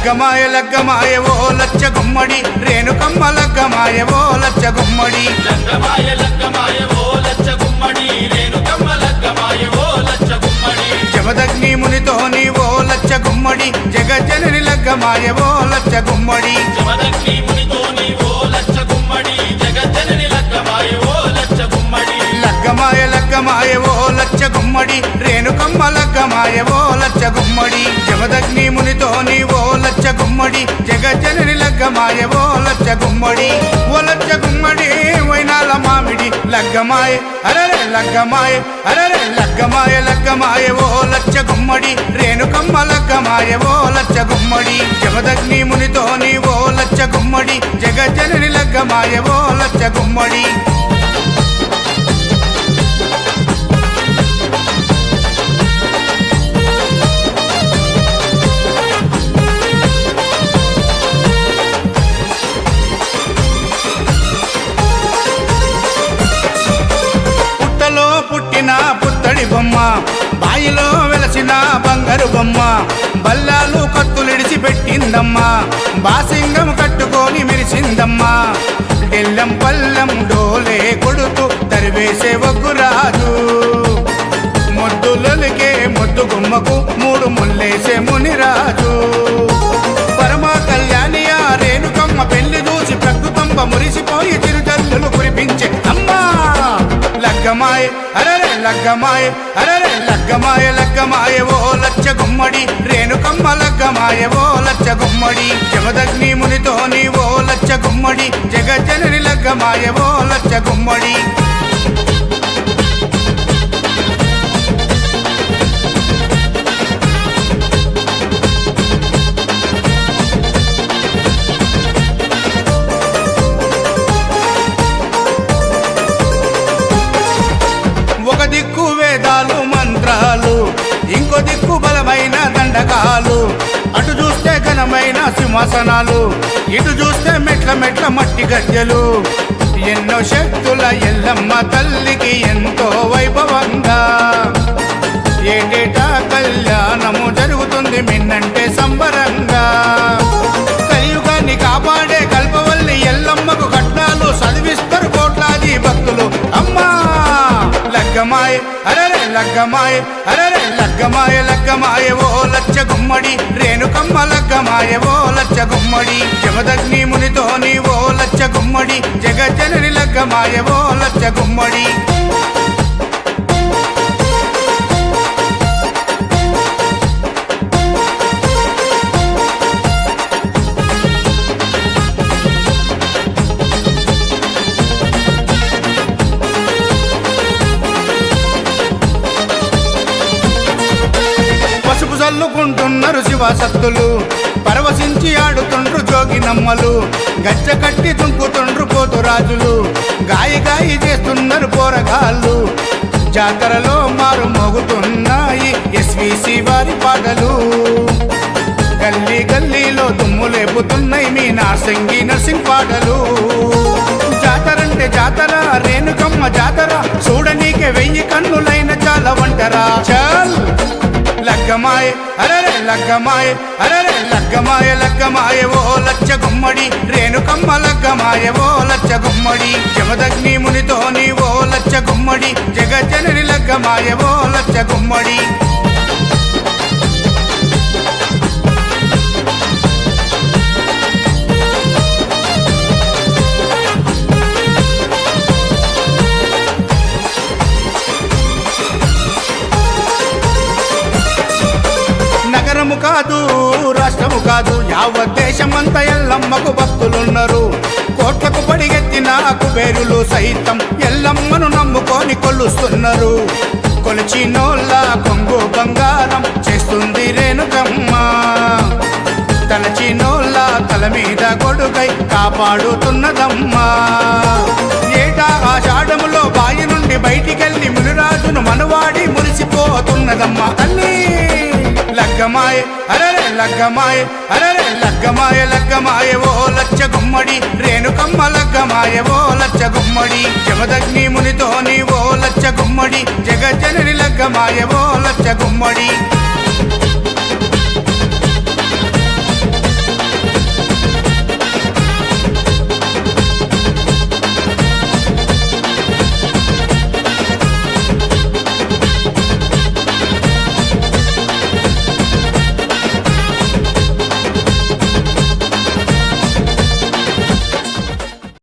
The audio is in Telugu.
లగ్గమాయ లగ్గమాయ ఓ లచ్చ గుమ్మడి రేణుకమ్మ లగ్గమాయ ఓ లచ్చ గుమ్మడి లగ్గమాయ లగ్గమాయ ఓ లచ్చ గుమ్మడి రేణుకమ్మ లగ్గమాయ ఓ లచ్చ గుమ్మడి జమదగ్ని మునితోని ఓ లచ్చ గుమ్మడి జగజ్జనని లగ్గమాయ ఓ లచ్చ గుమ్మడి జమదగ్ని మునితోని ఓ లచ్చ గుమ్మడి జగజ్జనని లగ్గమాయ ఓ లచ్చ గుమ్మడి లగ్గమాయ లగ్గమాయ ఓ లచ్చ గుమ్మడి రేణుకమ్మ లగ్గమాయ ఓ లచ్చ గుమ్మడి జమదగ్ని మునితోని ఓ లచ్చ గుమ్మడి జగజ్జనని లగ్గమాయ ఓ లచ్చ గుమ్మడి ఓ లచ్చ గుమ్మడి వైనాల మామిడి లగ్గమాయ అరరే లగ్గమాయ అరరే లగ్గమాయ లగ్గమాయ ఓ లచ్చ గుమ్మడి రేణుకమ్మ లగ్గమాయ ఓ లచ్చ గుమ్మడి జమదగ్ని మునితోని ఓ లచ్చ గుమ్మడి జగజ్జనని లగ్గమాయ ఓ లచ్చ గుమ్మడి పుట్టిన పుత్తడి బొమ్మ బాయిలో వెలసిన బంగారు బొమ్మ బల్లాలు కత్తులిడిచి పెట్టిందమ్మా బాసింగం కట్టుకొని మెరిసిందమ్మా డెల్లం పల్లం డోలే కొడుతూ తరివేసే ఒగ్గురాజు మొద్దులకే మొద్దు గుమ్మకు మూడు ముల్లేసే మునిరాజు పరమ కళ్యాణియ రేణుకమ్మ పెళ్లి చూసి ప్రకృతంబ మురిసిపోయి చిరుజల్లులు కురిపించే అమ్మా లగ్గమాయ అరరే లగ్గమాయ అరరే లగ్గమాయ లగ్గమాయ ఓ లచ్చ గుమ్మడి రేణుకమ్మ లగ్గమాయ ఓ లచ్చ గుమ్మడి జమదగ్ని మునితోని ఓ లచ్చ గుమ్మడి జగజ్జనని లగ్గమాయ ఓ లచ్చ గుమ్మడి ఒక దిక్కు వేదాలు మంత్రాలు ఇంకో దిక్కు బలమైన దండకాలు అటు చూస్తే ఘనమైన సింహాసనాలు ఇటు చూస్తే మెట్ల మెట్ల మట్టి గజ్జలు ఎన్నో శక్తుల ఎల్లమ్మ తల్లికి ఎంతో వైభవంగా ఏటేటా కళ్యాణము జరుగుతుంది మిన్నంటే సంబరంగా కలియుగాన్ని కాపాడే కల్పవల్లి ఎల్లమ్మకు కట్నాలు చదివిస్తారు కోట్లాది భక్తులు అమ్మా లగ్గమాయ అరరే లగ్గమాయ అరరే లగ్గమాయ లగ్గమాయ ఓ లచ్చ గుమ్మడి రేణుకమ్మ లగ్గమాయ ఓ లచ్చ గుమ్మడి జమదగ్ని మునితోని ఓ లచ్చ గుమ్మడి జగజ్జనని లగ్గమాయ ఓ లచ్చ గుమ్మడి చల్లుకుంటున్నారు శివసత్తులు పరవశించి ఆడుతుండ్రు జోగినమ్మలు గజ్జ కట్టి తుంకుతుండ్రు పోతురాజులు గాయి గాయి చేస్తున్నారు పోరగాళ్ళు జాతరలో మారు మోగుతున్నాయి ఎస్విసి వారి పాటలు గల్లీ గల్లీలో దుమ్ము లేపుతున్నాయి మీ నార్సింగి నర్సింగ్ పాటలు జాతరంటే జాతర రేణుకమ్మ జాతర చూడనీకే 1000 కన్నులైన చాలా వంటరా చల్ లగ్గమాయ అరరే లగ్గమాయ అరరే లగ్గమాయ లగ్గమాయ ఓ లచ్చ గుమ్మడి రేణుకమ్మ లగ్గమాయ ఓ లచ్చ గుమ్మడి జమదగ్ని మునితోని ఓ లచ్చ గుమ్మడి జగజ్జనని లగ్గమాయ ఓ లచ్చ గుమ్మడి నగరము కాదు రాష్ట్రము కాదు యావత్ దేశమంతా ఎల్లమ్మకు భక్తులున్నారు కోట్లకు పడిగెత్తిన కుబేరులు సైతం ఎల్లమ్మను నమ్ముకొని కొలుస్తున్నారు కొలిచినోళ్ళ కొంగు బంగారం చేస్తుంది రేణుకమ్మ తలచినోళ్ళ తల మీద గొడుగై కాపాడుతున్నదమ్మా ఏటా ఆషాఢములో బాయి నుండి బయటికెళ్ళి మునిరాజును మనవాడి మురిసిపోతున్నదమ్మా తల్లి లగ్గమాయ అరరే లగ్గమాయ అరరే లగ్గమాయ లగ్గమాయ ఓ లచ్చ గుమ్మడి రేణుకమ్మ లగ్గమాయ ఓ లచ్చ గుమ్మడి జమదగ్ని మునితోని ఓ లచ్చ గుమ్మడి జగజ్జనని లగ్గమాయ ఓ లచ్చ గుమ్మడి